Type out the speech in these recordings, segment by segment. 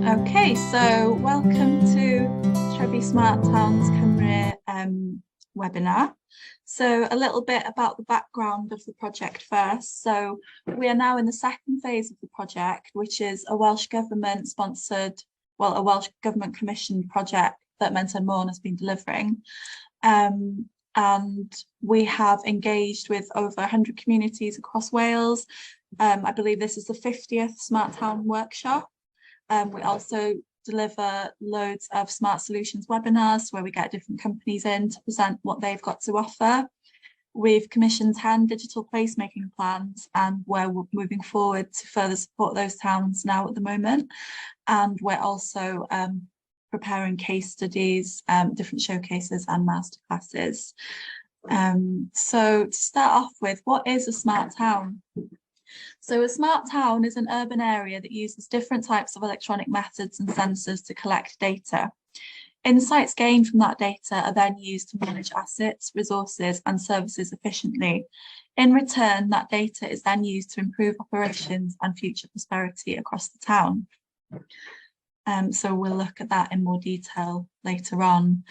Okay, so welcome to Trevi Smart Towns Cymru webinar. So a little bit about the background of the project first. So we are now in the second phase of the project, which is a Welsh Government sponsored, well, a Welsh Government commissioned project that Mentor Morn has been delivering. And we have engaged with over 100 communities across Wales. I believe this is the 50th Smart Town workshop. We also deliver loads of smart solutions webinars where we get different companies in to present what they've got to offer. We've commissioned 10 digital placemaking plans, and we're moving forward to further support those towns now at the moment. And we're also preparing case studies, different showcases and masterclasses. So to start off with, what is a smart town? So a smart town is an urban area that uses different types of electronic methods and sensors to collect data. Insights gained from that data are then used to manage assets, resources, and services efficiently. In return, that data is then used to improve operations and future prosperity across the town. So we'll look at that in more detail later on.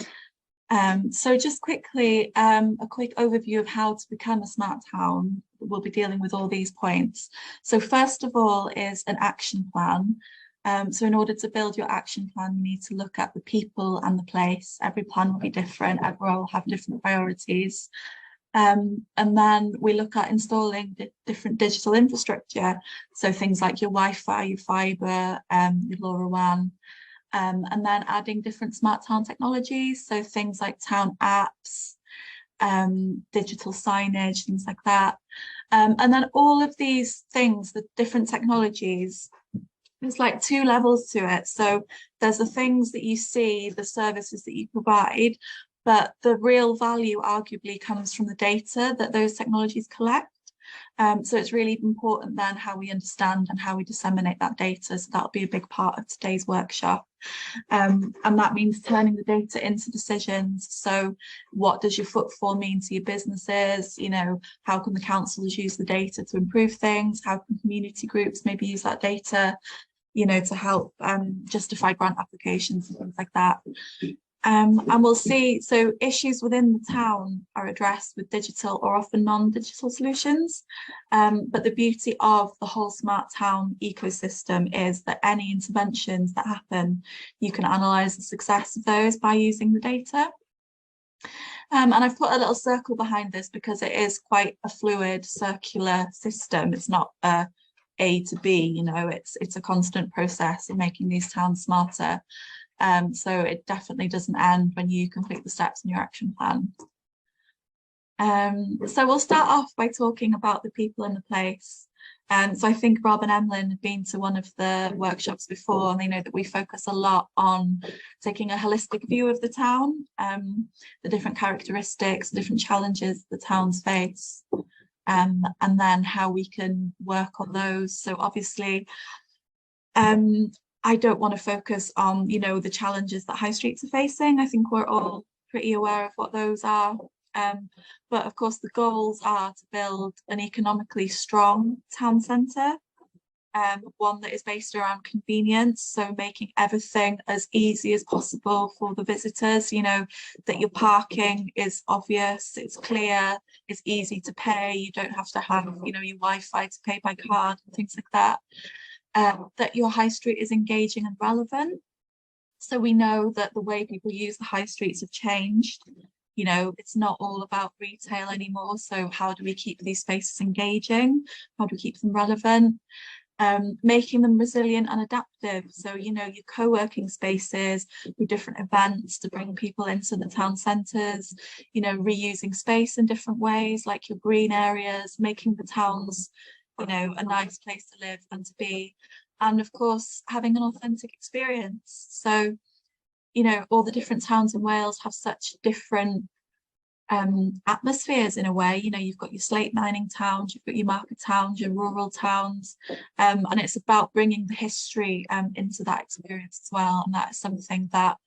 So just quickly, a quick overview of how to become a smart town. We'll be dealing with all these points. So first of all is an action plan. So in order to build your action plan, you need to look at the people and the place. Every plan will be different, every role will have different priorities. And then we look at installing different digital infrastructure. So things like your Wi-Fi, your fibre, your LoRaWAN. And then adding different smart town technologies, so things like town apps, digital signage, things like that. And then all of these things, the different technologies, there's like two levels to it. So there's the things that you see, the services that you provide, but the real value arguably comes from the data that those technologies collect. So it's really important then how we understand and how we disseminate that data. So that'll be a big part of today's workshop. And that means turning the data into decisions. So what does your footfall mean to your businesses? You know, how can the councils use the data to improve things? How can community groups maybe use that data, you know, to help justify grant applications and things like that. And we'll see, so issues within the town are addressed with digital or often non-digital solutions. But the beauty of the whole smart town ecosystem is that any interventions that happen, you can analyse the success of those by using the data. And I've put a little circle behind this because it is quite a fluid, circular system. It's not A to B, you know, it's a constant process of making these towns smarter. So it definitely doesn't end when you complete the steps in your action plan. So we'll start off by talking about the people in the place. So I think Rob and Emlyn have been to one of the workshops before, and they know that we focus a lot on taking a holistic view of the town, the different characteristics, different challenges the towns face, and then how we can work on those. So obviously, I don't want to focus on, you know, the challenges that high streets are facing. I think we're all pretty aware of what those are. But of course, the goals are to build an economically strong town centre, one that is based around convenience. So making everything as easy as possible for the visitors, you know, that your parking is obvious, it's clear, it's easy to pay. You don't have to have, you know, your Wi-Fi to pay by card and things like that. That your high street is engaging and relevant. So we know that the way people use the high streets have changed. You know, it's not all about retail anymore. So how do we keep these spaces engaging? How do we keep them relevant? Making them resilient and adaptive. So, you know, your co-working spaces with different events to bring people into the town centres, you know, reusing space in different ways, like your green areas, making the towns, you know, a nice place to live and to be, and of course having an authentic experience. So, you know, all the different towns in Wales have such different atmospheres in a way. You know, you've got your slate mining towns, you've got your market towns, your rural towns, and it's about bringing the history into that experience as well, and that is something that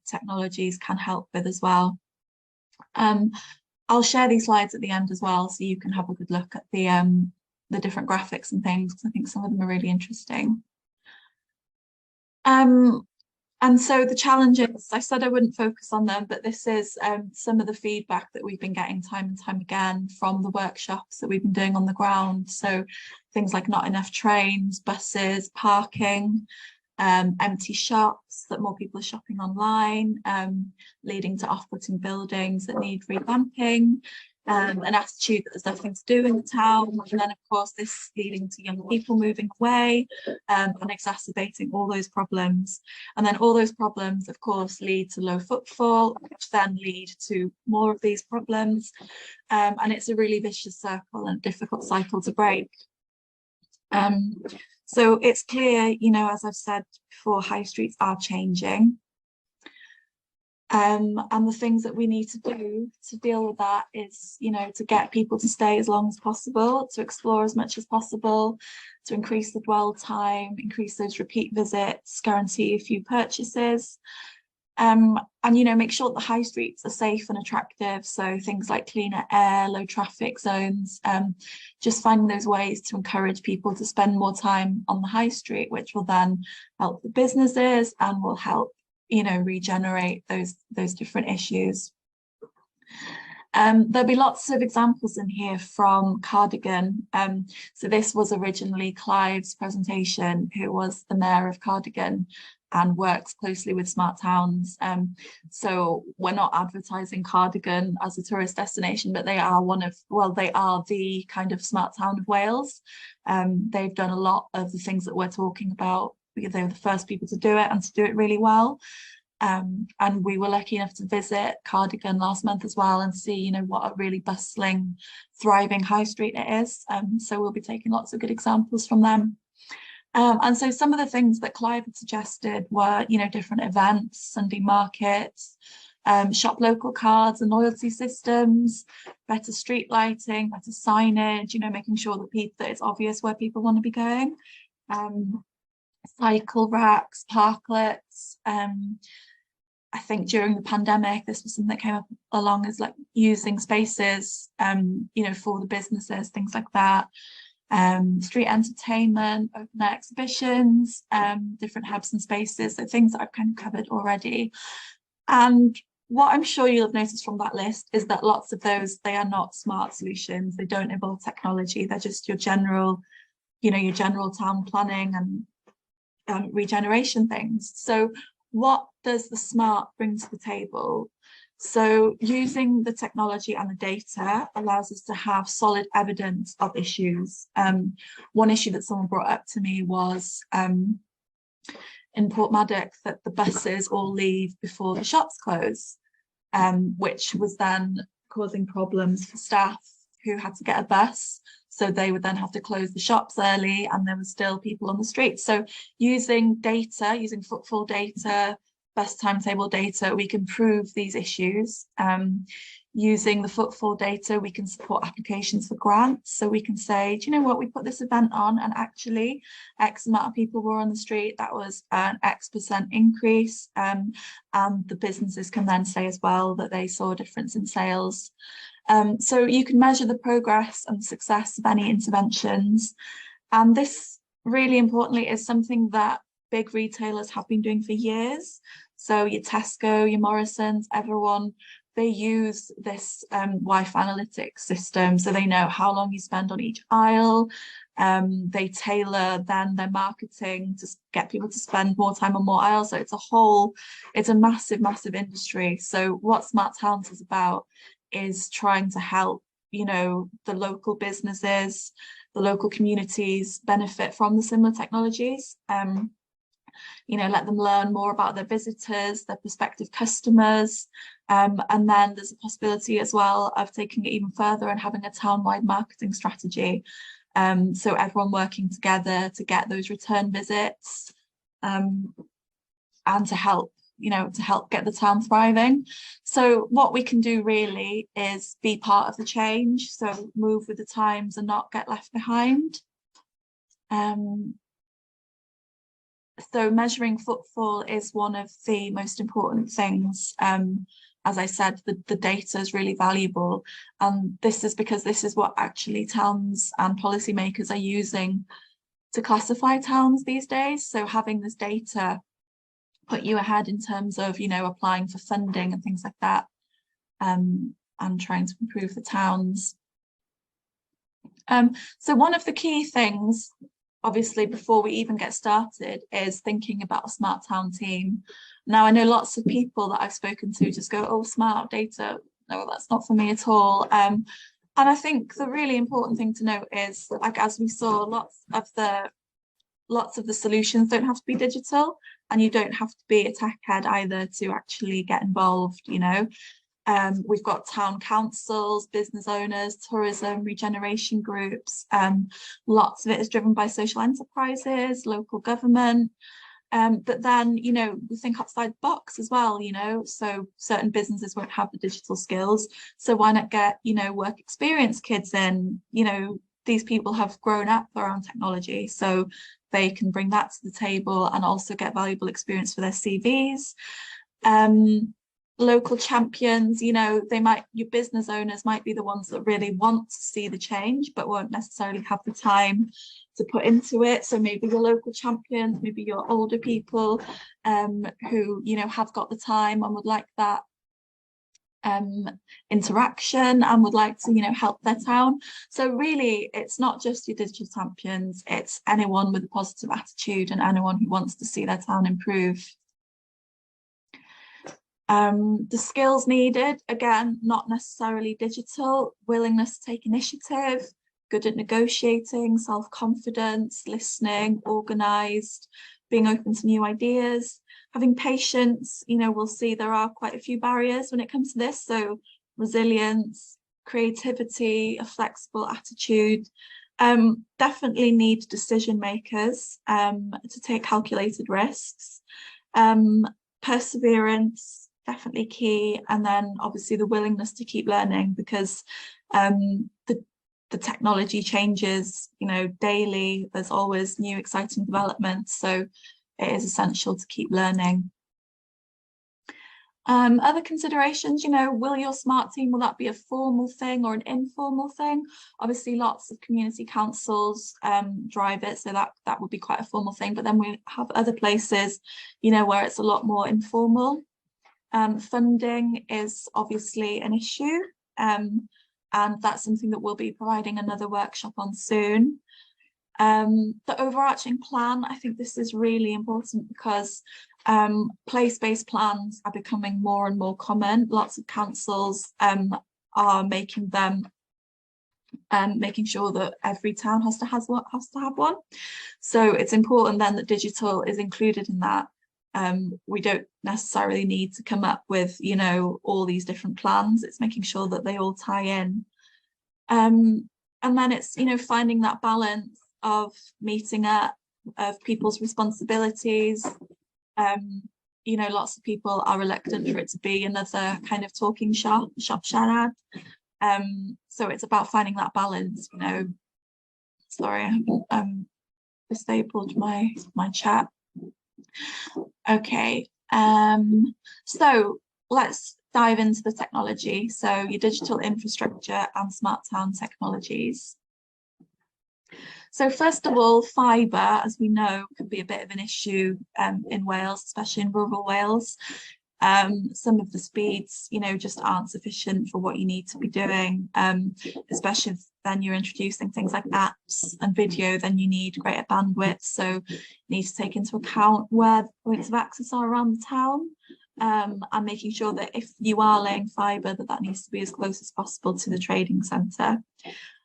technologies can help with as well. I'll share these slides at the end as well, so you can have a good look at the different graphics and things, because I think some of them are really interesting. And so the challenges, I said I wouldn't focus on them, but this is some of the feedback that we've been getting time and time again from the workshops that we've been doing on the ground. So things like not enough trains, buses, parking, empty shops, that more people are shopping online, leading to off-putting buildings that need revamping, an attitude that there's nothing to do in the town, and then of course this leading to young people moving away, and exacerbating all those problems. And then all those problems of course lead to low footfall, which then lead to more of these problems, and it's a really vicious circle and difficult cycle to break. So it's clear, you know, as I've said before, high streets are changing. And the things that we need to do to deal with that is, you know, to get people to stay as long as possible, to explore as much as possible, to increase the dwell time, increase those repeat visits, guarantee a few purchases, and, you know, make sure that the high streets are safe and attractive. So things like cleaner air, low traffic zones, just finding those ways to encourage people to spend more time on the high street, which will then help the businesses and will help, you know, regenerate those different issues. There'll be lots of examples in here from Cardigan. So this was originally Clive's presentation, who was the mayor of Cardigan and works closely with smart towns. So we're not advertising Cardigan as a tourist destination, but they are they are the kind of smart town of Wales. They've done a lot of the things that we're talking about. They were the first people to do it and to do it really well. And we were lucky enough to visit Cardigan last month as well and see, you know, what a really bustling, thriving high street it is. So we'll be taking lots of good examples from them. And so some of the things that Clive had suggested were, you know, different events, Sunday markets, shop local cards and loyalty systems, better street lighting, better signage, you know, making sure that it's obvious where people want to be going. Cycle racks, parklets. I think during the pandemic, this was something that came up along as like using spaces, you know, for the businesses, things like that. Street entertainment, open air exhibitions, different hubs and spaces, so things that I've kind of covered already. And what I'm sure you'll have noticed from that list is that lots of those, they are not smart solutions. They don't involve technology. They're just your general, you know, your general town planning and regeneration things. So what does the smart bring to the table? So using the technology and the data allows us to have solid evidence of issues. One issue that someone brought up to me was in Portmaddock that the buses all leave before the shops close, which was then causing problems for staff who had to get a bus. So they would then have to close the shops early and there were still people on the streets. So using data, using footfall data, bus timetable data, we can prove these issues. Using the footfall data, we can support applications for grants. So we can say, do you know what, we put this event on and actually X amount of people were on the street. That was an X% increase. And the businesses can then say as well that they saw a difference in sales. So you can measure the progress and success of any interventions. And this really importantly is something that big retailers have been doing for years. So your Tesco, your Morrisons, everyone, they use this Wi-Fi analytics system. So they know how long you spend on each aisle. They tailor then their marketing to get people to spend more time on more aisles. So it's a massive, massive industry. So what Smart Towns is about is trying to help, you know, the local businesses, the local communities benefit from the similar technologies. You know, let them learn more about their visitors, their prospective customers. And then there's a possibility as well of taking it even further and having a town-wide marketing strategy. So everyone working together to get those return visits and to help, you know, to help get the town thriving. So what we can do really is be part of the change. So move with the times and not get left behind. So measuring footfall is one of the most important things. As I said, the data is really valuable. And this is because this is what actually towns and policymakers are using to classify towns these days. So having this data put you ahead in terms of, you know, applying for funding and things like that, and trying to improve the towns. So one of the key things, obviously, before we even get started, is thinking about a smart town team. Now, I know lots of people that I've spoken to just go, oh, smart data, no, that's not for me at all. And I think the really important thing to note is, like, as we saw, lots of the solutions don't have to be digital, and you don't have to be a tech head either to actually get involved, you know. We've got town councils, business owners, tourism, regeneration groups. Lots of it is driven by social enterprises, local government. But then, you know, we think outside the box as well, you know, so certain businesses won't have the digital skills. So why not get, you know, work experience kids in? You know, these people have grown up around technology, so they can bring that to the table and also get valuable experience for their CVs. Local champions, you know, your business owners might be the ones that really want to see the change, but won't necessarily have the time to put into it. So maybe your local champions, maybe your older people who, you know, have got the time and would like that interaction and would like to, you know, help their town. So really, it's not just your digital champions, it's anyone with a positive attitude and anyone who wants to see their town improve. The skills needed, again, not necessarily digital: willingness to take initiative, good at negotiating, self-confidence, listening, organised, being open to new ideas, having patience. You know, we'll see there are quite a few barriers when it comes to this. So resilience, creativity, a flexible attitude. Definitely need decision makers to take calculated risks. Perseverance, definitely key. And then obviously the willingness to keep learning, because the technology changes, you know, daily. There's always new exciting developments, so it is essential to keep learning. Other considerations, you know, will your smart team, will that be a formal thing or an informal thing? Obviously lots of community councils drive it, so that would be quite a formal thing, but then we have other places, you know, where it's a lot more informal. Funding is obviously an issue, and that's something that we'll be providing another workshop on soon. The overarching plan, I think this is really important, because place-based plans are becoming more and more common. Lots of councils are making them, making sure that every town has to have one. So it's important then that digital is included in that. We don't necessarily need to come up with, you know, all these different plans. It's making sure that they all tie in. And then it's, you know, finding that balance of meeting up, of people's responsibilities. You know, lots of people are reluctant for it to be another kind of talking shop charade. So it's about finding that balance, you know. Sorry, I haven't disabled my chat. Okay, so let's dive into the technology. So your digital infrastructure and smart town technologies. So first of all, fibre, as we know, can be a bit of an issue in Wales, especially in rural Wales. Some of the speeds, you know, just aren't sufficient for what you need to be doing, especially if then you're introducing things like apps and video, then you need greater bandwidth. So you need to take into account where points of access are around the town, and making sure that if you are laying fibre, that needs to be as close as possible to the trading centre.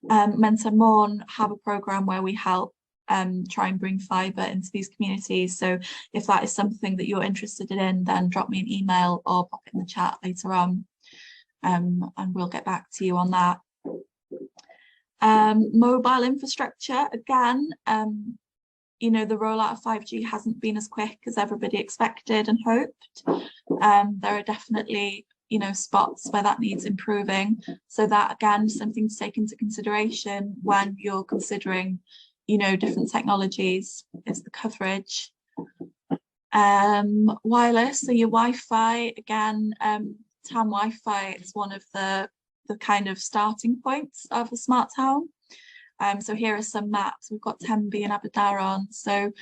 Mentor Morn have a programme where we help try and bring fibre into these communities. So if that is something that you're interested in, then drop me an email or pop it in the chat later on, and we'll get back to you on that. Mobile infrastructure, again, you know, the rollout of 5G hasn't been as quick as everybody expected and hoped. There are definitely, you know, spots where that needs improving. So that, again, something to take into consideration when you're considering, you know, different technologies, is the coverage. Wireless, so your Wi-Fi, again, town Wi-Fi is one of the kind of starting points of a smart town. So here are some maps. We've got Tenby and Aberdaron. So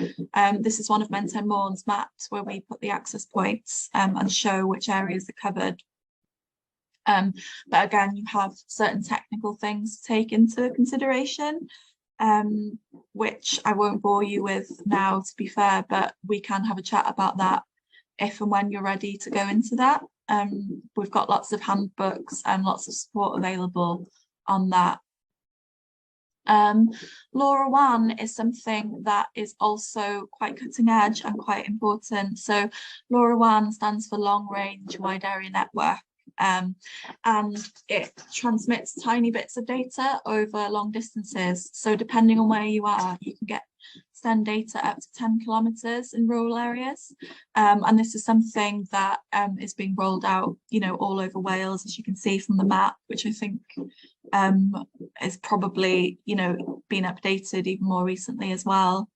this is one of Menton Moor's maps where we put the access points and show which areas are covered. But again, you have certain technical things to take into consideration, which I won't bore you with now, to be fair, but we can have a chat about that if and when you're ready to go into that. We've got lots of handbooks and lots of support available on that. LoRa 1 is something that is also quite cutting edge and quite important. So LoRa 1 stands for Long Range Wide Area Network. And it transmits tiny bits of data over long distances. So depending on where you are, you can send data up to 10 kilometers in rural areas. And this is something that is being rolled out, you know, all over Wales, as you can see from the map, which I think is probably, you know, been updated even more recently as well.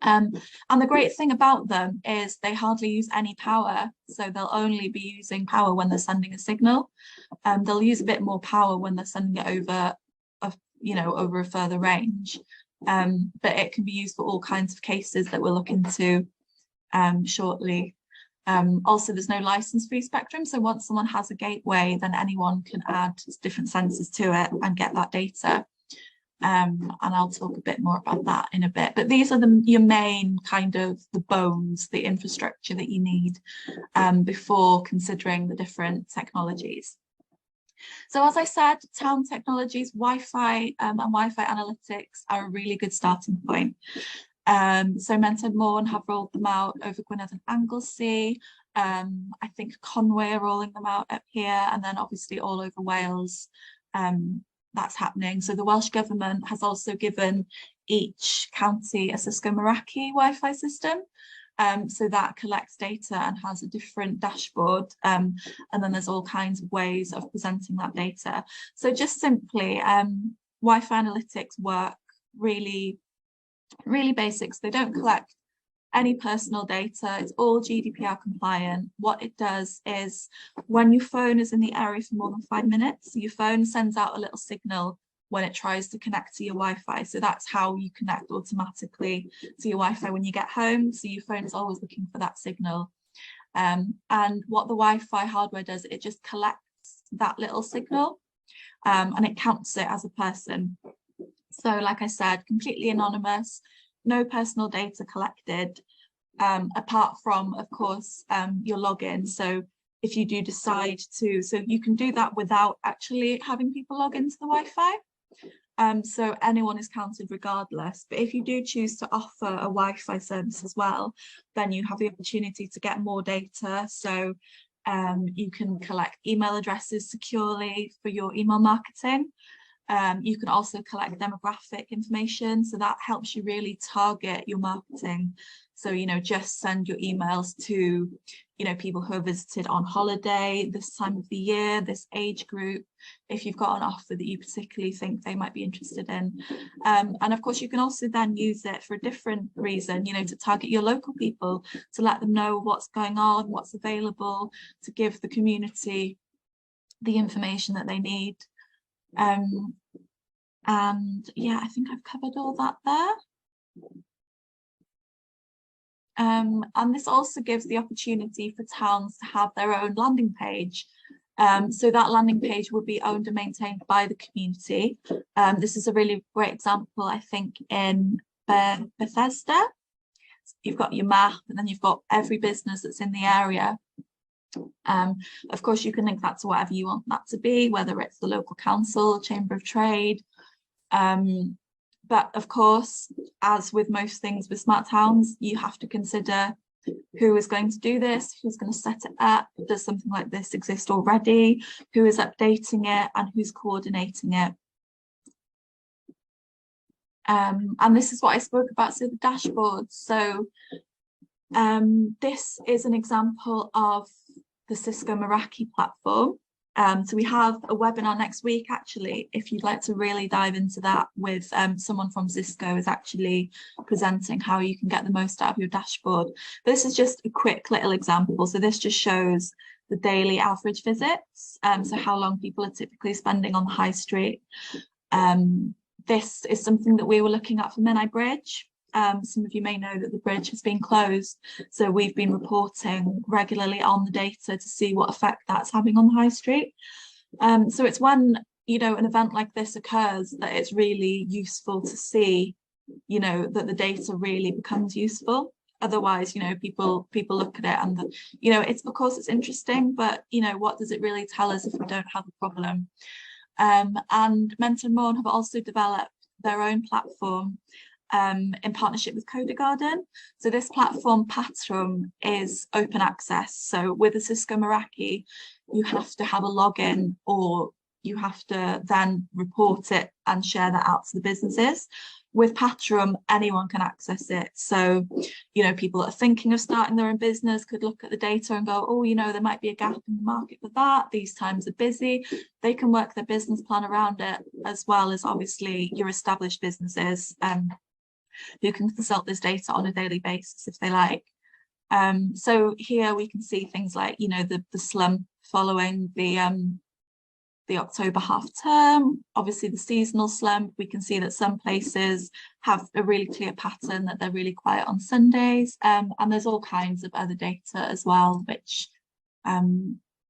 And the great thing about them is they hardly use any power, so they'll only be using power when they're sending a signal. They'll use a bit more power when they're sending it over over a further range, but it can be used for all kinds of cases that we'll look into shortly. Also, there's no license-free spectrum, so once someone has a gateway, then anyone can add different sensors to it and get that data. And I'll talk a bit more about that in a bit. But these are your main kind of the bones, the infrastructure that you need before considering the different technologies. So as I said, town technologies, Wi-Fi and Wi-Fi analytics are a really good starting point. So Menton Moor have rolled them out over Gwynedd and Anglesey. I think Conway are rolling them out up here, and then obviously all over Wales. That's happening. So the Welsh Government has also given each county a Cisco Meraki Wi-Fi system. So that collects data and has a different dashboard. And then there's all kinds of ways of presenting that data. So just simply, Wi-Fi analytics work really, really basic. So they don't collect any personal data. It's all GDPR compliant. What it does is when your phone is in the area for more than 5 minutes, your phone sends out a little signal when it tries to connect to your Wi-Fi. So that's how you connect automatically to your Wi-Fi when you get home. So your phone is always looking for that signal. And what the Wi-Fi hardware does, it just collects that little signal and it counts it as a person. So like I said, completely anonymous, no personal data collected, apart from, of course, your login. So if you do decide to, so you can do that without actually having people log into the Wi-Fi. So anyone is counted regardless. But if you do choose to offer a Wi-Fi service as well, then you have the opportunity to get more data. So you can collect email addresses securely for your email marketing. You can also collect demographic information, so that helps you really target your marketing. So, you know, just send your emails to, you know, people who are visited on holiday, this time of the year, this age group, if you've got an offer that you particularly think they might be interested in. And of course, you can also then use it for a different reason, you know, to target your local people, to let them know what's going on, what's available, to give the community the information that they need. And yeah, I think I've covered all that there. And this also gives the opportunity for towns to have their own landing page. So that landing page will be owned and maintained by the community. This is a really great example, I think, in Bethesda. You've got your map and then you've got every business that's in the area. Of course, you can link that to whatever you want that to be, whether it's the local council, chamber of trade. But of course, as with most things with smart towns, you have to consider who is going to do this, who's going to set it up, does something like this exist already, who is updating it, and who's coordinating it. And this is what I spoke about, so the dashboard. So this is an example of the Cisco Meraki platform. So we have a webinar next week, actually, if you'd like to really dive into that with someone from Cisco is actually presenting how you can get the most out of your dashboard. This is just a quick little example. So this just shows the daily average visits. So how long people are typically spending on the high street. this is something that we were looking at for Menai Bridge. Some of you may know that the bridge has been closed, so we've been reporting regularly on the data to see what effect that's having on the high street. So it's when, you know, an event like this occurs that it's really useful to see, you know, that the data really becomes useful. Otherwise, you know, people look at it and, you know, it's, of course it's interesting, but, you know, what does it really tell us if we don't have a problem? And Menton Moore have also developed their own platform in partnership with Coda Garden. So this platform, Patrum, is open access. So with a Cisco Meraki, you have to have a login, or you have to then report it and share that out to the businesses. With Patrum, anyone can access it. So, you know, people that are thinking of starting their own business could look at the data and go, oh, you know, there might be a gap in the market for that. These times are busy. They can work their business plan around it, as well as obviously your established businesses who can consult this data on a daily basis if they like. So here we can see things like, you know, the slump following the October half term, obviously the seasonal slump. We can see that some places have a really clear pattern that they're really quiet on Sundays, and there's all kinds of other data as well, which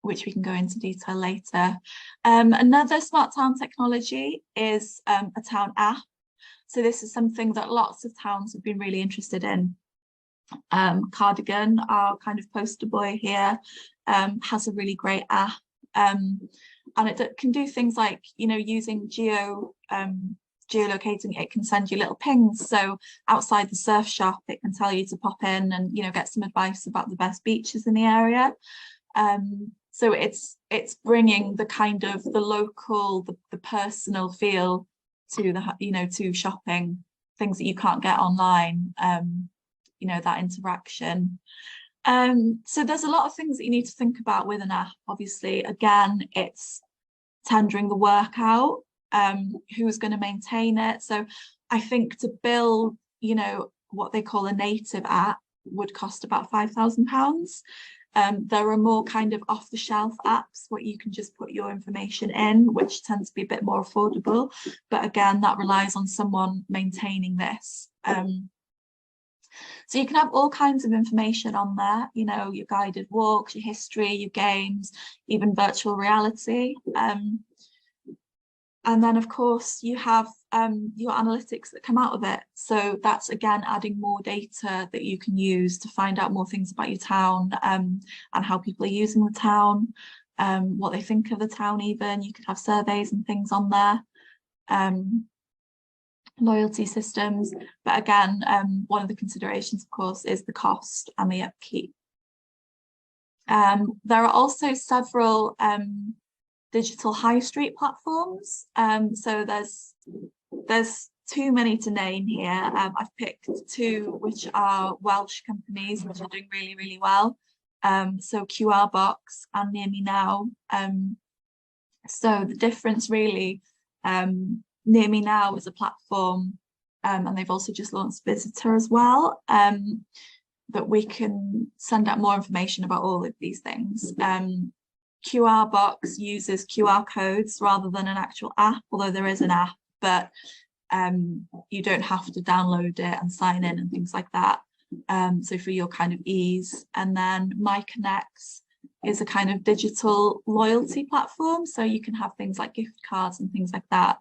we can go into detail later. Another smart town technology is a town app. So this is something that lots of towns have been really interested in. Cardigan, our kind of poster boy here, has a really great app. And it can do things like, you know, using geolocating, it can send you little pings. So outside the surf shop, it can tell you to pop in and, you know, get some advice about the best beaches in the area. So it's bringing the kind of the local, the personal feel to the, you know, to shopping, things that you can't get online, you know, that interaction. So there's a lot of things that you need to think about with an app. Obviously, again, it's tendering the work out, who's going to maintain it. So I think to build, you know, what they call a native app would cost about £5,000. There are more kind of off-the-shelf apps where you can just put your information in, which tends to be a bit more affordable. But again, that relies on someone maintaining this. So you can have all kinds of information on there, you know, your guided walks, your history, your games, even virtual reality. And then, of course, you have your analytics that come out of it. So that's, again, adding more data that you can use to find out more things about your town, and how people are using the town, what they think of the town even. You could have surveys and things on there. Loyalty systems, but again, one of the considerations, of course, is the cost and the upkeep. There are also several digital high street platforms. So there's too many to name here. I've picked two which are Welsh companies which are doing really, really well. So QR Box and Near Me Now. So the difference really, Near Me Now is a platform, and they've also just launched Visitor as well, but we can send out more information about all of these things. QR Box uses QR codes rather than an actual app, although there is an app, but you don't have to download it and sign in and things like that. So for your kind of ease. And then MyConnects is a kind of digital loyalty platform, so you can have things like gift cards and things like that.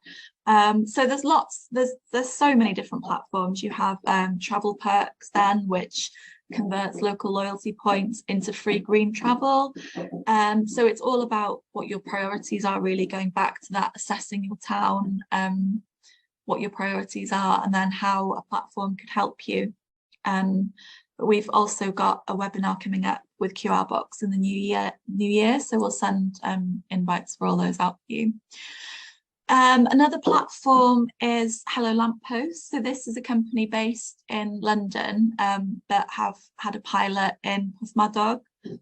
So there's so many different platforms. You have Travel Perks then, which converts local loyalty points into free green travel. So it's all about what your priorities are, really going back to that, assessing your town, what your priorities are, and then how a platform could help you. But we've also got a webinar coming up with QR Box in the new year, so we'll send invites for all those out for you. Another platform is Hello Lamppost. So this is a company based in London that have had a pilot in Porthmadog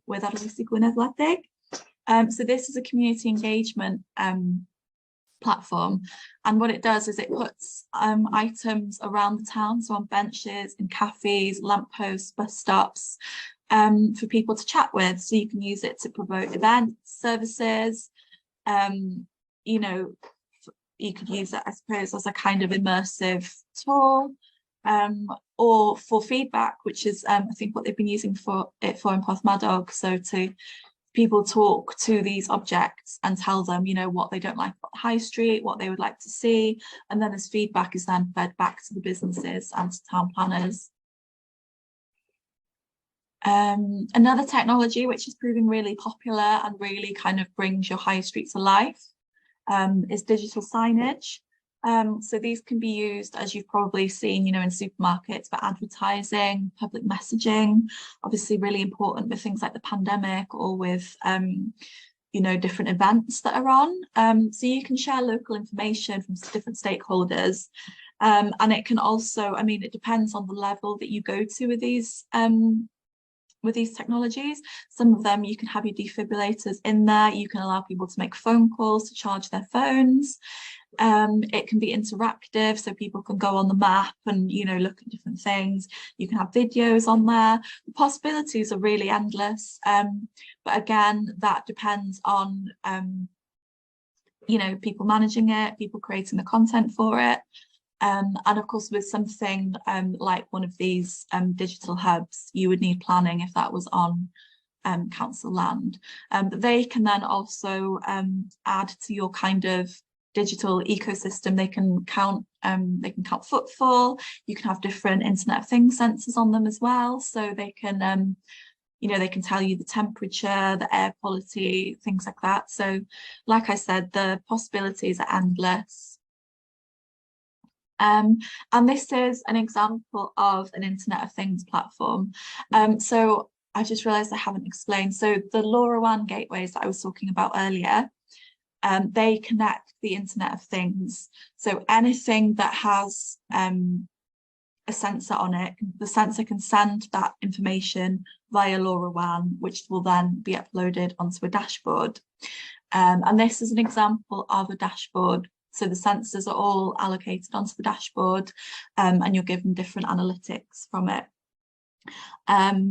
with Arloesi Gwynedd Wledig. So this is a community engagement platform, and what it does is it puts items around the town, so on benches, in cafes, lampposts, bus stops, for people to chat with. So you can use it to promote events, services, you know, you could use it, I suppose, as a kind of immersive tool, or for feedback, which is I think what they've been using for in Porthmadog. So to people talk to these objects and tell them, you know, what they don't like about the high street, what they would like to see, and then this feedback is then fed back to the businesses and to town planners. Another technology which is proving really popular and really kind of brings your high street to life is digital signage. So these can be used, as you've probably seen, you know, in supermarkets for advertising, public messaging, obviously really important with things like the pandemic or with, you know, different events that are on. So you can share local information from different stakeholders. And it can also, I mean, it depends on the level that you go to with these technologies. Some of them you can have your defibrillators in there. You can allow people to make phone calls to charge their phones. It can be interactive, so people can go on the map and, you know, look at different things. You can have videos on there. The possibilities are really endless. But again, that depends on, you know, people managing it, people creating the content for it. And of course, with something like one of these digital hubs, you would need planning if that was on council land. But they can then also add to your kind of digital ecosystem. They can count footfall. You can have different Internet of Things sensors on them as well, so they can you know, they can tell you the temperature, the air quality, things like that. So like I said, the possibilities are endless. And this is an example of an Internet of Things platform. So I just realized I haven't explained. So the LoRaWAN gateways that I was talking about earlier, they connect the Internet of Things. So anything that has a sensor on it, the sensor can send that information via LoRaWAN, which will then be uploaded onto a dashboard. And this is an example of a dashboard. So the sensors are all allocated onto the dashboard, and you're given different analytics from it.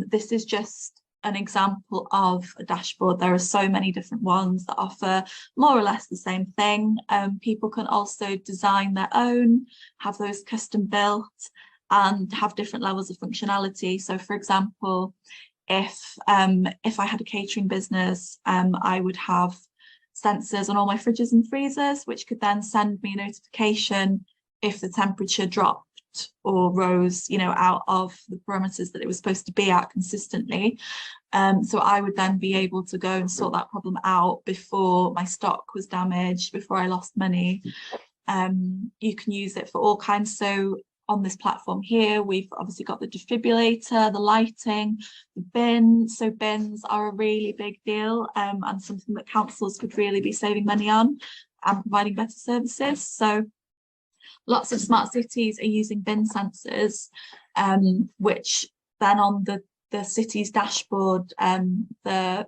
This is just an example of a dashboard. There are so many different ones that offer more or less the same thing. People can also design their own, have those custom built, and have different levels of functionality. So for example, if I had a catering business, I would have sensors on all my fridges and freezers, which could then send me a notification if the temperature dropped or rose, you know, out of the parameters that it was supposed to be at consistently. So I would then be able to go and sort that problem out before my stock was damaged, before I lost money. You can use it for all kinds. So on this platform here, we've obviously got the defibrillator, the lighting, the bins. So bins are a really big deal, and something that councils could really be saving money on and providing better services. So lots of smart cities are using bin sensors, which then on the city's dashboard, the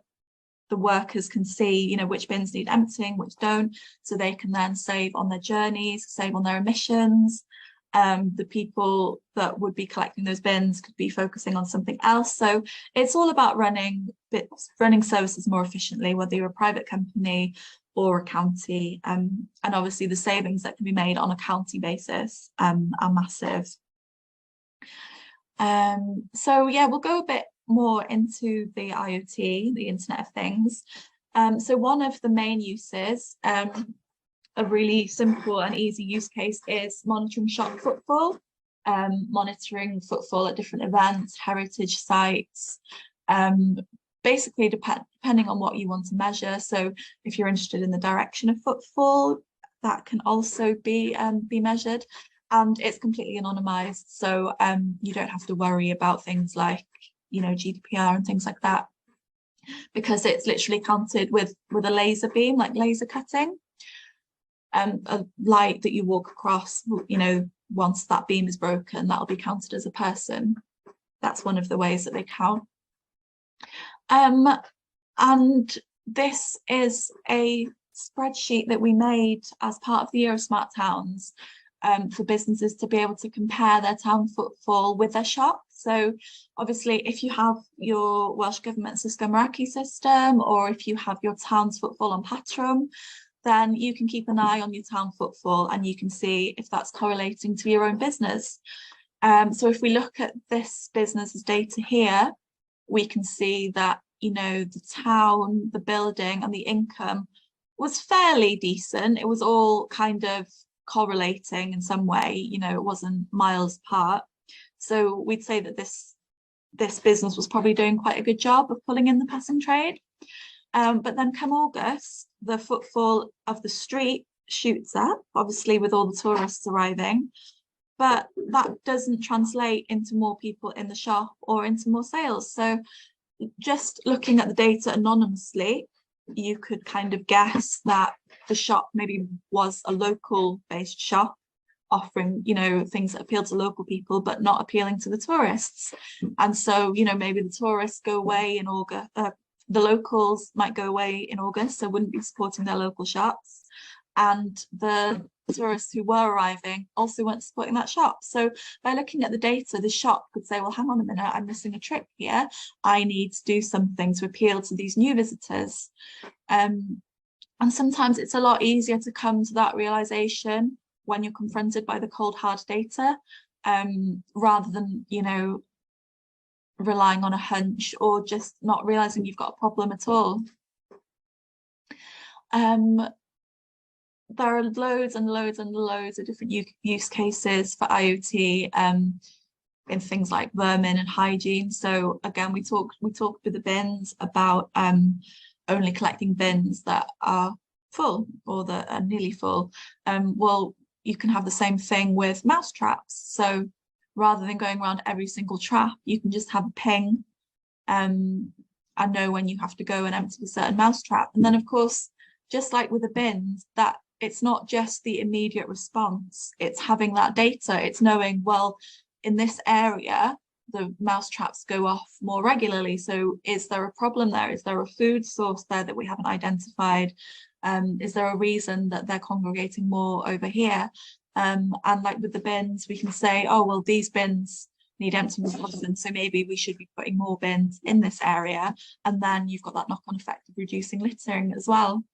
workers can see, you know, which bins need emptying, which don't, so they can then save on their journeys, save on their emissions. The people that would be collecting those bins could be focusing on something else. So it's all about running services more efficiently, whether you're a private company or a county, and obviously the savings that can be made on a county basis are massive. So yeah, we'll go a bit more into the IoT, the Internet of Things. So one of the main uses, a really simple and easy use case, is monitoring shop footfall, monitoring footfall at different events, heritage sites, basically depending on what you want to measure. So if you're interested in the direction of footfall, that can also be measured, and it's completely anonymized. So you don't have to worry about things like, you know, GDPR and things like that, because it's literally counted with a laser beam, like laser cutting. A light that you walk across, you know, once that beam is broken, that'll be counted as a person. That's one of the ways that they count. And this is a spreadsheet that we made as part of the Year of Smart Towns, for businesses to be able to compare their town footfall with their shop. So obviously, if you have your Welsh Government Ysgol Meraki system, or if you have your town's footfall on Patron, then you can keep an eye on your town footfall and you can see if that's correlating to your own business. So if we look at this business's data here, we can see that, you know, the town, the building and the income was fairly decent. It was all kind of correlating in some way, you know, it wasn't miles apart. So we'd say that this business was probably doing quite a good job of pulling in the passing trade. But then come August, the footfall of the street shoots up, obviously with all the tourists arriving, but that doesn't translate into more people in the shop or into more sales. So just looking at the data anonymously, you could kind of guess that the shop maybe was a local based shop offering, you know, things that appeal to local people but not appealing to the tourists. And so, you know, maybe the tourists go away in August, the locals might go away in August, so wouldn't be supporting their local shops, and the tourists who were arriving also weren't supporting that shop. So by looking at the data, the shop could say, well, hang on a minute, I'm missing a trick here. I need to do something to appeal to these new visitors. And sometimes it's a lot easier to come to that realization when you're confronted by the cold, hard data, rather than, you know, relying on a hunch or just not realizing you've got a problem at all. There are loads and loads and loads of different use cases for IoT in things like vermin and hygiene. So again, we talked with the bins about only collecting bins that are full or that are nearly full. Well, you can have the same thing with mouse traps. So rather than going around every single trap, you can just have a ping and know when you have to go and empty a certain mouse trap. And then of course, just like with the bins, that it's not just the immediate response, it's having that data, it's knowing, well, in this area, the mouse traps go off more regularly. So is there a problem there? Is there a food source there that we haven't identified? Is there a reason that they're congregating more over here? And like with the bins, we can say, oh, well, these bins need emptying more often, so maybe we should be putting more bins in this area. And then you've got that knock-on effect of reducing littering as well.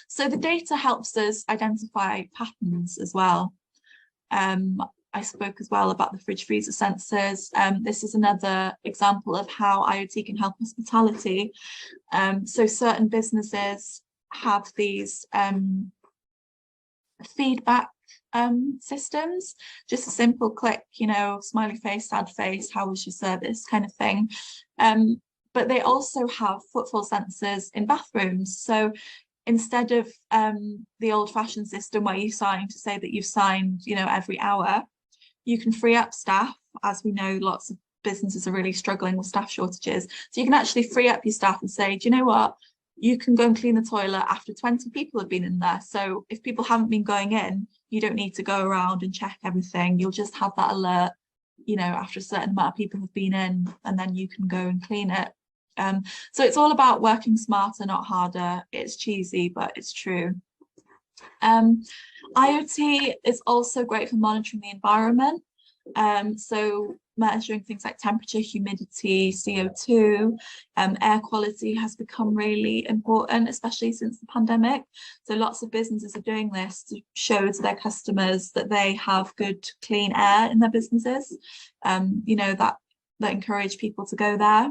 So the data helps us identify patterns as well. I spoke as well about the fridge freezer sensors. This is another example of how IoT can help hospitality. So certain businesses have these feedback systems, just a simple click, you know, smiley face, sad face, how was your service kind of thing. But they also have footfall sensors in bathrooms. So instead of the old-fashioned system where you sign to say that you've signed, you know, every hour, you can free up staff. As we know, lots of businesses are really struggling with staff shortages. So you can actually free up your staff and say, do you know what? You can go and clean the toilet after 20 people have been in there. So if people haven't been going in, you don't need to go around and check everything. You'll just have that alert, you know, after a certain amount of people have been in, and then you can go and clean it. So it's all about working smarter, not harder. It's cheesy, but it's true. IoT is also great for monitoring the environment. So measuring things like temperature, humidity, CO2, air quality has become really important, especially since the pandemic. So lots of businesses are doing this to show to their customers that they have good, clean air in their businesses. You know, that encourage people to go there.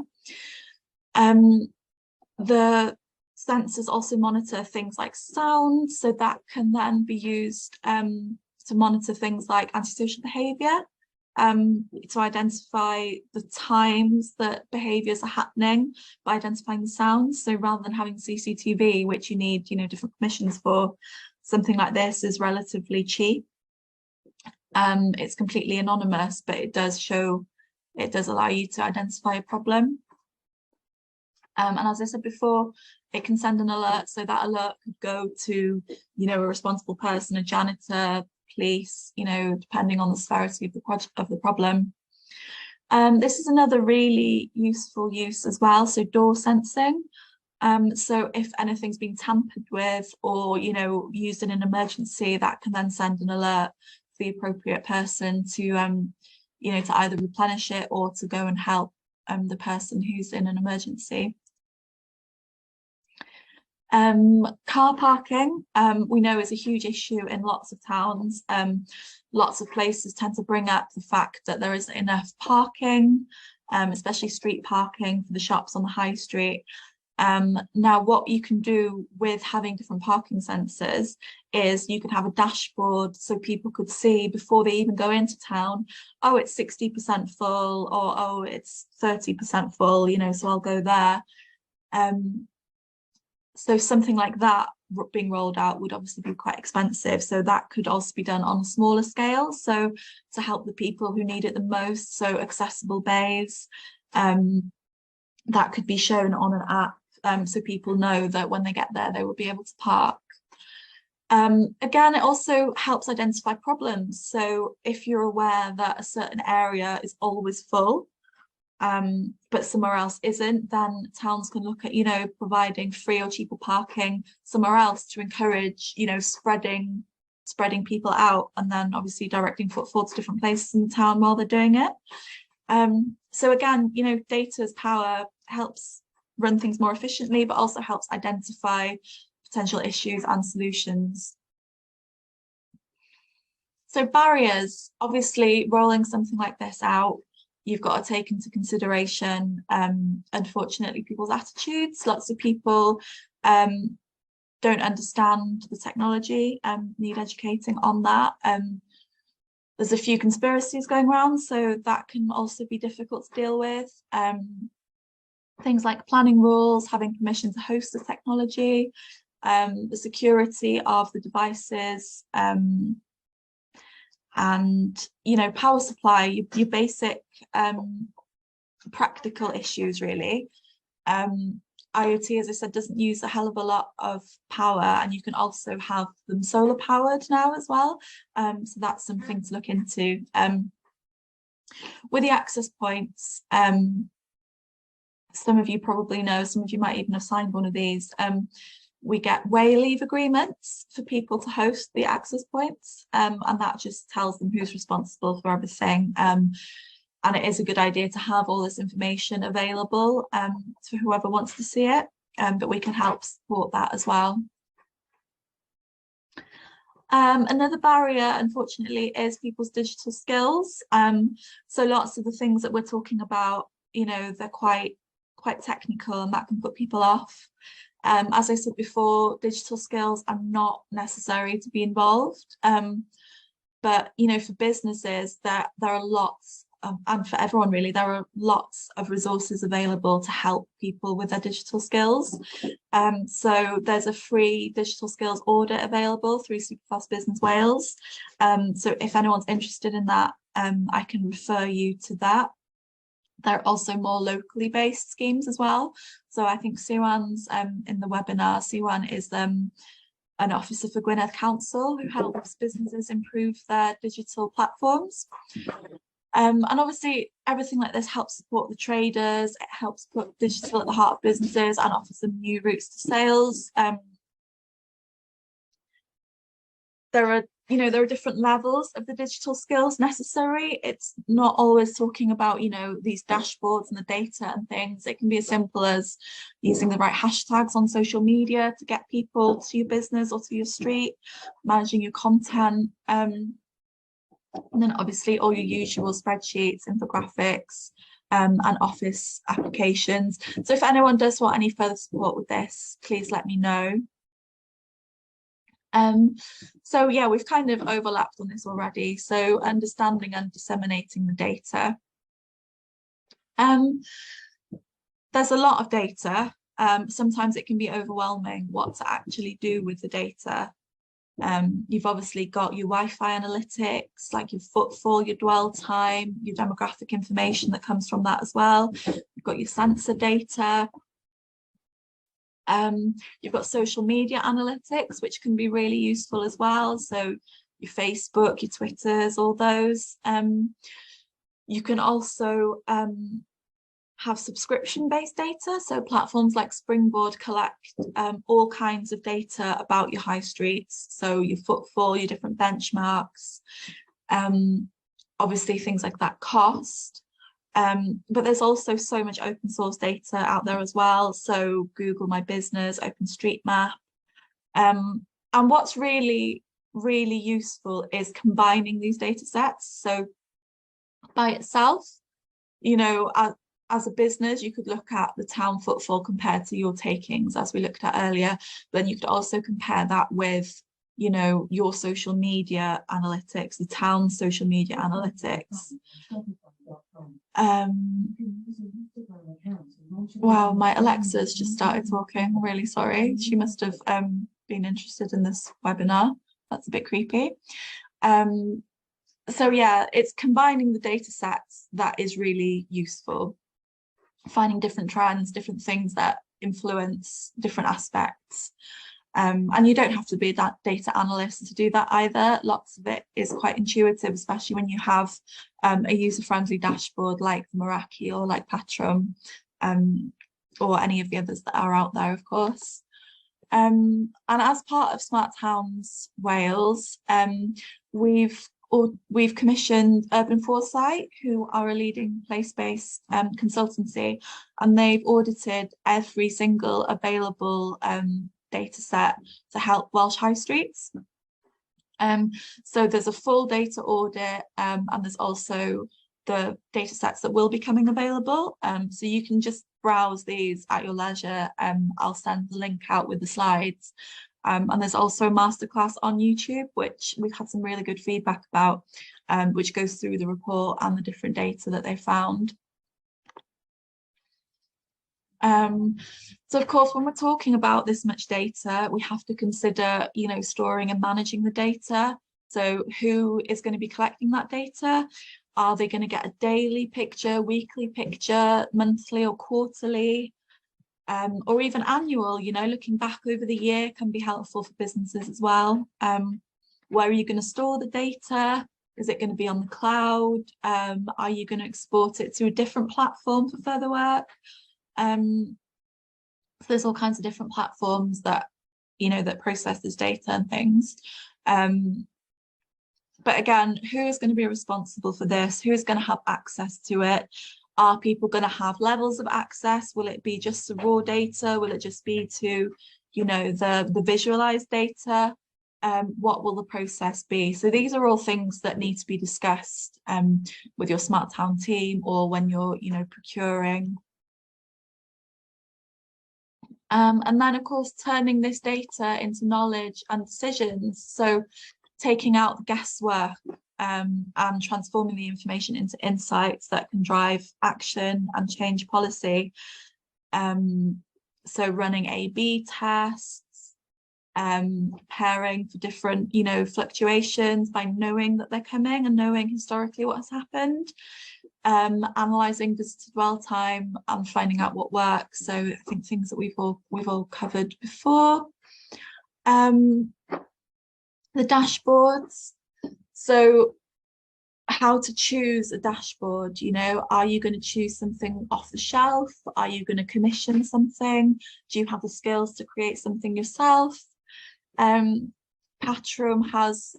The sensors also monitor things like sound, so that can then be used to monitor things like antisocial behaviour, to identify the times that behaviours are happening by identifying the sounds. So rather than having CCTV, which you need, you know, different permissions for, something like this is relatively cheap. It's completely anonymous, but it does allow you to identify a problem. And as I said before, it can send an alert. So that alert could go to, you know, a responsible person, a janitor, police, you know, depending on the severity of the problem. This is another really useful use as well. So door sensing. So if anything's been tampered with or, you know, used in an emergency, that can then send an alert to the appropriate person to, you know, to either replenish it or to go and help the person who's in an emergency. Car parking, we know is a huge issue in lots of towns. Lots of places tend to bring up the fact that there isn't enough parking, especially street parking for the shops on the high street. Now, what you can do with having different parking sensors is you can have a dashboard so people could see before they even go into town, oh, it's 60% full, or oh, it's 30% full, you know, so I'll go there. So something like that being rolled out would obviously be quite expensive. So that could also be done on a smaller scale. So to help the people who need it the most, so accessible bays, that could be shown on an app, so people know that when they get there, they will be able to park. Again, it also helps identify problems. So if you're aware that a certain area is always full, but somewhere else isn't, then towns can look at, you know, providing free or cheaper parking somewhere else to encourage, you know, spreading people out, and then obviously directing footfall to different places in the town while they're doing it. So again, you know, data as power helps run things more efficiently, but also helps identify potential issues and solutions. So barriers, obviously rolling something like this out, you've got to take into consideration, unfortunately, people's attitudes. Lots of people don't understand the technology, need educating on that. There's a few conspiracies going around, so that can also be difficult to deal with. Things like planning rules, having permission to host the technology, the security of the devices, and, you know, power supply, your basic practical issues, really. IoT, as I said, doesn't use a hell of a lot of power, and you can also have them solar powered now as well. So that's something to look into. With the access points, some of you probably know, some of you might even have signed one of these. We get way leave agreements for people to host the access points, and that just tells them who's responsible for everything. And it is a good idea to have all this information available to whoever wants to see it, but we can help support that as well. Another barrier, unfortunately, is people's digital skills. So lots of the things that we're talking about, you know, they're quite technical, and that can put people off. As I said before, digital skills are not necessary to be involved. But, you know, for businesses, there are lots of, and for everyone really, there are lots of resources available to help people with their digital skills. So there's a free digital skills audit available through Superfast Business Wales. So if anyone's interested in that, I can refer you to that. There are also more locally based schemes as well. So I think Siwan's in the webinar. Siwan is an officer for Gwynedd Council who helps businesses improve their digital platforms. And obviously everything like this helps support the traders. It helps put digital at the heart of businesses and offers them new routes to sales. There are different levels of the digital skills necessary. It's not always talking about, you know, these dashboards and the data and things. It can be as simple as using the right hashtags on social media to get people to your business or to your street, managing your content, and then obviously all your usual spreadsheets, infographics, and office applications. So if anyone does want any further support with this, please let me know. So yeah, we've kind of overlapped on this already. So understanding and disseminating the data. There's a lot of data. Sometimes it can be overwhelming what to actually do with the data. You've obviously got your Wi-Fi analytics, like your footfall, your dwell time, your demographic information that comes from that as well. You've got your sensor data. You've got social media analytics, which can be really useful as well. So your Facebook, your Twitters, all those. You can also have subscription-based data. So platforms like Springboard collect all kinds of data about your high streets. So your footfall, your different benchmarks, obviously things like that cost. But there's also so much open source data out there as well. So Google My Business, OpenStreetMap. And what's really, really useful is combining these data sets. So by itself, you know, as a business, you could look at the town footfall compared to your takings, as we looked at earlier. Then you could also compare that with, you know, your social media analytics, the town's social media analytics. Wow, my Alexa's just started talking. I'm really sorry. She must have been interested in this webinar. That's a bit creepy. So yeah, it's combining the data sets that is really useful. Finding different trends, different things that influence different aspects. And you don't have to be that data analyst to do that either. Lots of it is quite intuitive, especially when you have a user-friendly dashboard like the Meraki or like Patrum, or any of the others that are out there, of course. And as part of Smart Towns Wales, we've commissioned Urban Foresight, who are a leading place-based consultancy, and they've audited every single available data set to help Welsh high streets. So there's a full data audit, and there's also the data sets that will be coming available. So you can just browse these at your leisure. I'll send the link out with the slides. And there's also a masterclass on YouTube, which we've had some really good feedback about, which goes through the report and the different data that they found. So of course, when we're talking about this much data, we have to consider, you know, storing and managing the data. So who is going to be collecting that data? Are they going to get a daily picture, weekly picture, monthly or quarterly? Or even annual, you know, looking back over the year can be helpful for businesses as well. Where are you going to store the data? Is it going to be on the cloud? Are you going to export it to a different platform for further work? So there's all kinds of different platforms that, you know, that process this data and things. But again, who is going to be responsible for this? Who is going to have access to it? Are people going to have levels of access? Will it be just the raw data? Will it just be to, you know, the visualized data? What will the process be? So these are all things that need to be discussed with your Smart Town team, or when you're, you know, procuring. And then, of course, turning this data into knowledge and decisions. So taking out the guesswork and transforming the information into insights that can drive action and change policy. So running A/B tests, preparing for different, you know, fluctuations by knowing that they're coming and knowing historically what has happened. Analysing visitor dwell time and finding out what works. So I think things that we've all covered before. The dashboards. So how to choose a dashboard, you know, are you going to choose something off the shelf? Are you going to commission something? Do you have the skills to create something yourself? Patrum has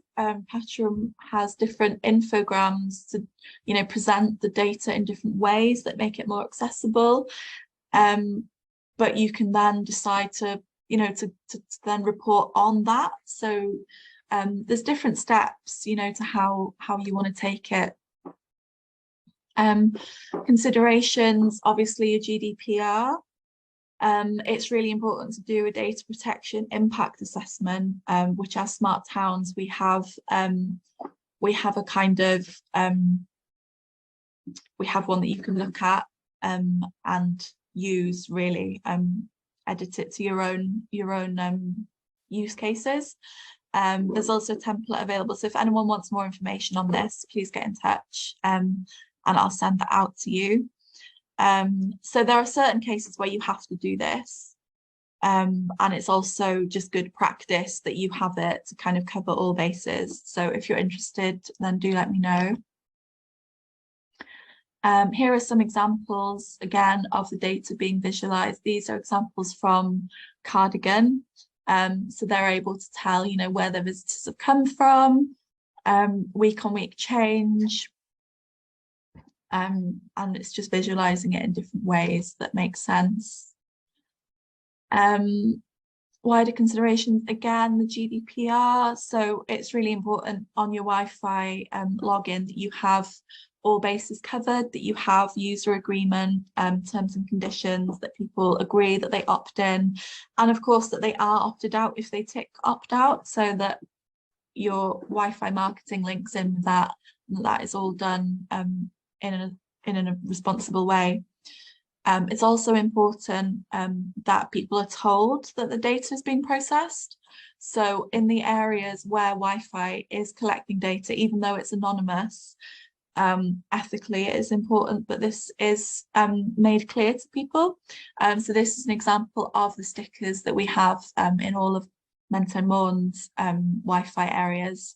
different infograms to, you know, present the data in different ways that make it more accessible. But you can then decide to, you know, to then report on that. So there's different steps, you know, to how you want to take it. Considerations, obviously, your GDPR. It's really important to do a data protection impact assessment, which as Smart Towns we have a kind of we have one that you can look at and use, really edit it to your own use cases. There's also a template available, so if anyone wants more information on this, please get in touch and I'll send that out to you. So there are certain cases where you have to do this, and it's also just good practice that you have it to kind of cover all bases. So if you're interested, then do let me know. Here are some examples, again, of the data being visualized. These are examples from Cardigan. So they're able to tell, you know, where the visitors have come from, week on week change. and it's just visualizing it in different ways that make sense. Wider considerations, again, the GDPR. So it's really important on your Wi-Fi login that you have all bases covered, that you have user agreement, terms and conditions, that people agree that they opt in, and of course that they are opted out if they tick opt out, so that your Wi-Fi marketing links in with that, and that is all done in a responsible way. It's also important that people are told that the data is being processed. So in the areas where Wi-Fi is collecting data, even though it's anonymous, ethically it is important that this is made clear to people. So this is an example of the stickers that we have in all of Menter Mórn's Wi-Fi areas.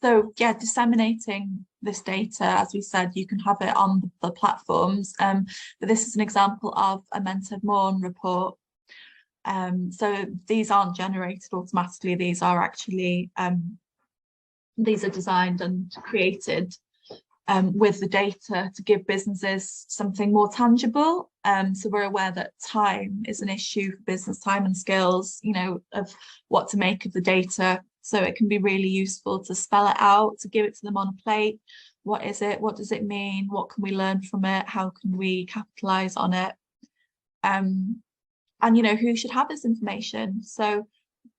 So yeah, disseminating this data, as we said, you can have it on the platforms, but this is an example of a Menter Mórn report. So these aren't generated automatically, these are actually, these are designed and created with the data to give businesses something more tangible. So we're aware that time is an issue for business, time and skills, you know, of what to make of the data. So it can be really useful to spell it out, to give it to them on a plate. What is it? What does it mean? What can we learn from it? How can we capitalize on it? And, you know, who should have this information? So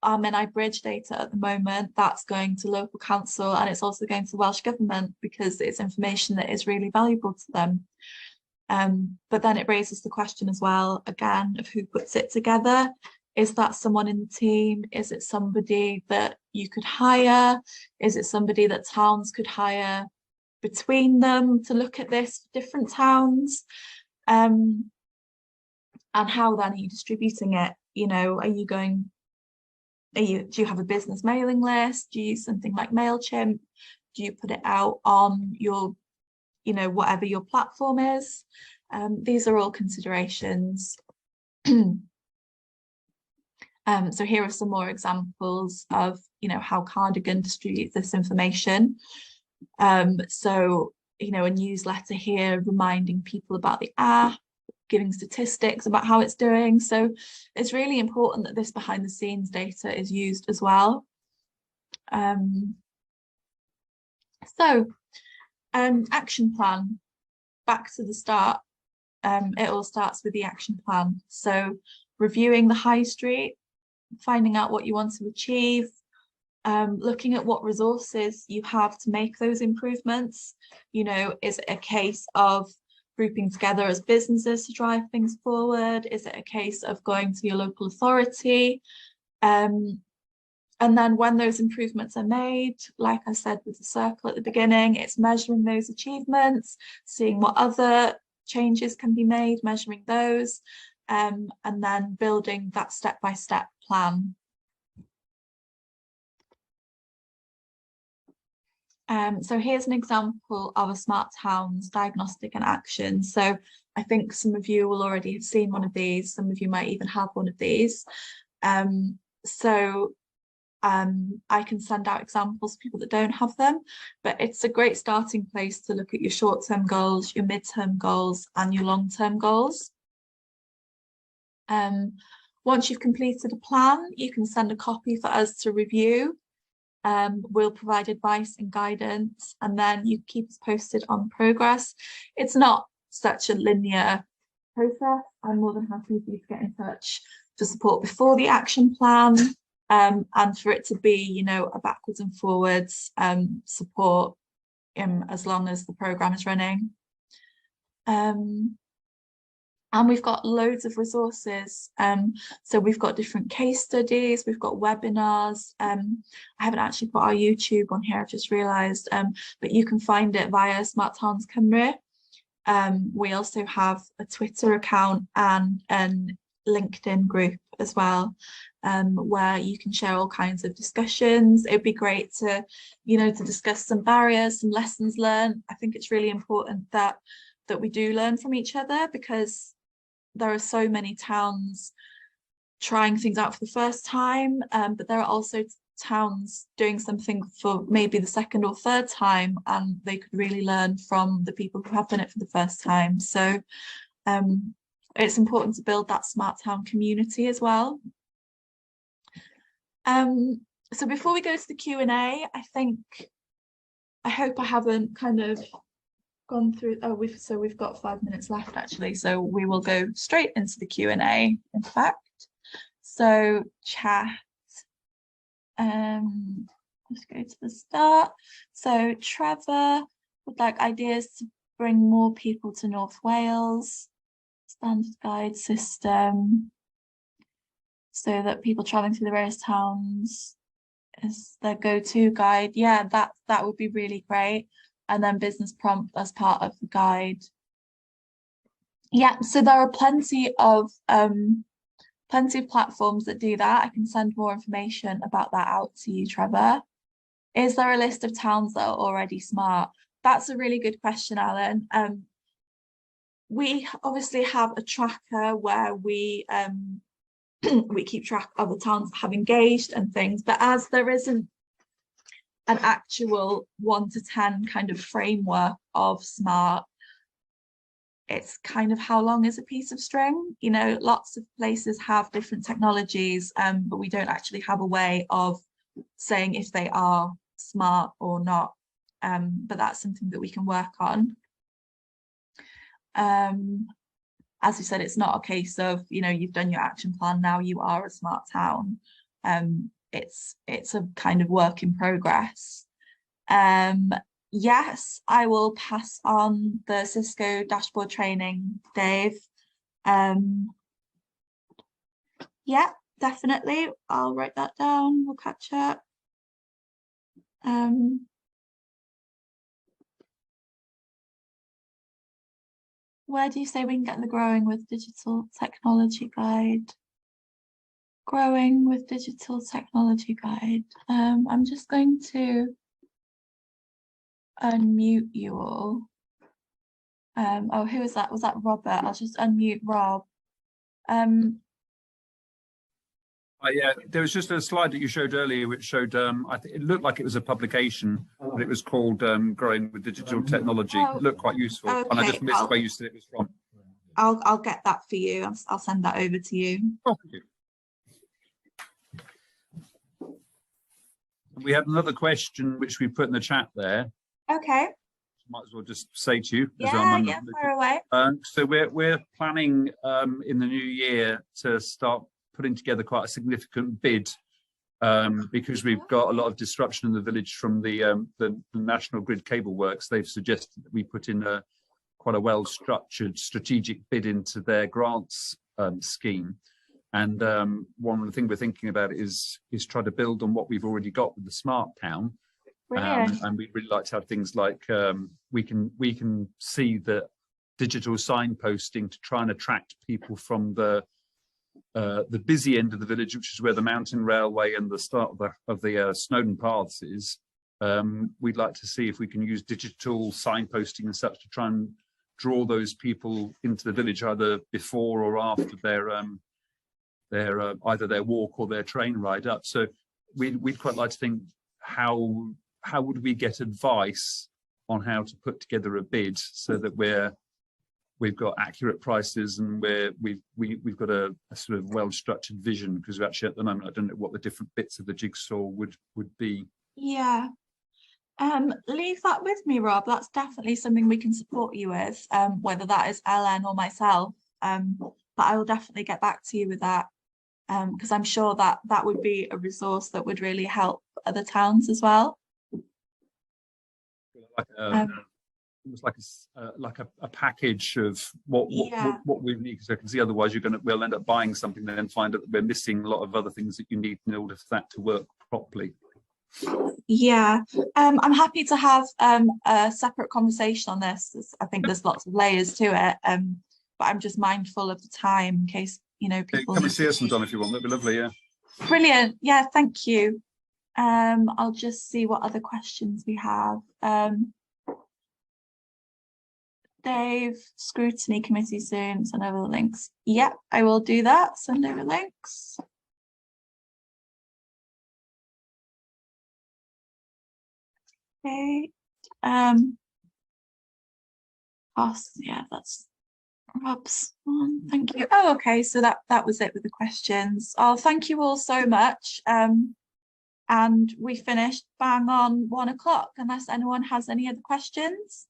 our Menai Bridge data at the moment, that's going to local council, and it's also going to Welsh Government because it's information that is really valuable to them. But then it raises the question as well, again, of who puts it together. Is that someone in the team? Is it somebody that you could hire? Is it somebody that towns could hire between them to look at this for different towns? And how then are you distributing it? You know, do you have a business mailing list? Do you use something like MailChimp? Do you put it out on your, you know, whatever your platform is? These are all considerations. So here are some more examples of, you know, how Cardigan distributes this information. So, you know, a newsletter here reminding people about the app, giving statistics about how it's doing. So it's really important that this behind the scenes data is used as well. Action plan, back to the start. It all starts with the action plan. So reviewing the high street, finding out what you want to achieve, looking at what resources you have to make those improvements. You know, is it a case of grouping together as businesses to drive things forward? Is it a case of going to your local authority? And then when those improvements are made, like I said with the circle at the beginning, it's measuring those achievements, seeing what other changes can be made, measuring those, and then building that step-by-step plan. So here's an example of a Smart Towns diagnostic and action. So I think some of you will already have seen one of these. Some of you might even have one of these. I can send out examples for people that don't have them, but it's a great starting place to look at your short-term goals, your mid-term goals, and your long-term goals. Once you've completed a plan, you can send a copy for us to review. We'll provide advice and guidance, and then you keep us posted on progress. It's not such a linear process. I'm more than happy for you to get in touch for support before the action plan, and for it to be, you know, a backwards and forwards support as long as the program is running. And we've got loads of resources. So we've got different case studies, we've got webinars. I haven't actually put our YouTube on here, I've just realised, but you can find it via Smart Towns Cymru. We also have a Twitter account and a LinkedIn group as well, where you can share all kinds of discussions. It'd be great to, you know, to discuss some barriers, some lessons learned. I think it's really important that we do learn from each other, because there are so many towns trying things out for the first time, but there are also towns doing something for maybe the second or third time, and they could really learn from the people who have done it for the first time. So it's important to build that smart town community as well. So before we go to the Q&A, I hope I haven't kind of gone through. Oh, we've got 5 minutes left actually, so we will go straight into the Q&A, in fact. So chat, let's go to the start. So Trevor would like ideas to bring more people to North Wales, standard guide system, so that people traveling through the various towns is their go-to guide. Yeah, that would be really great. And then business prompt as part of the guide. Yeah, so there are plenty of platforms that do that. I can send more information about that out to you, Trevor. Is there a list of towns that are already smart? That's a really good question, Alan. We obviously have a tracker where we we keep track of the towns that have engaged and things, but as there isn't an actual 1 to 10 kind of framework of smart, it's kind of how long is a piece of string. You know, lots of places have different technologies, but we don't actually have a way of saying if they are smart or not. But that's something that we can work on. As you said, it's not a case of, you know, you've done your action plan, now you are a smart town. It's a kind of work in progress. Yes, I will pass on the Cisco dashboard training, Dave. Yeah, definitely. I'll write that down. We'll catch up. Where do you say we can get the growing with digital technology guide? Growing with digital technology guide. I'm just going to unmute you all. Oh, who is that? Was that Robert? I'll just unmute Rob. Yeah, there was just a slide that you showed earlier which showed, I think it looked like it was a publication, but it was called Growing with Digital Technology. It looked quite useful, okay. And I just missed where you said it was from. I'll get that for you. I'll send that over to you. Oh, thank you. We had another question which we put in the chat there. Okay. Might as well just say to you. Yeah, fire away. So we're planning in the new year to start putting together quite a significant bid because we've got a lot of disruption in the village from the National Grid Cable Works. They've suggested that we put in quite a well-structured strategic bid into their grants scheme. And one of the things we're thinking about is try to build on what we've already got with the Smart Town. And we'd really like to have things like we can see the digital signposting to try and attract people from the busy end of the village, which is where the mountain railway and the start of the Snowdon Paths is. We'd like to see if we can use digital signposting and such to try and draw those people into the village either before or after their either their walk or their train ride up. So we'd quite like to think how would we get advice on how to put together a bid so that we've got accurate prices and we've got a sort of well-structured vision, because actually at the moment I don't know what the different bits of the jigsaw would be. Yeah. Leave that with me, Rob. That's definitely something we can support you with, whether that is Ellen or myself. But I will definitely get back to you with that, because I'm sure that would be a resource that would really help other towns as well. Almost like a package of what we need, because I can see otherwise we'll end up buying something and then find out that we're missing a lot of other things that you need in order for that to work properly. Yeah, I'm happy to have a separate conversation on this. I think there's lots of layers to it, but I'm just mindful of the time in case, you know, people come and see us sometime if you want. That'd be lovely. Yeah, brilliant. Yeah, thank you. I'll just see what other questions we have. Dave, scrutiny committee soon, send over the links. Yep, I will do that. Send over links. Okay. Yeah, that's Rob's one. Thank you. Oh, okay. So that was it with the questions. Oh, thank you all so much. And we finished bang on 1 o'clock, unless anyone has any other questions.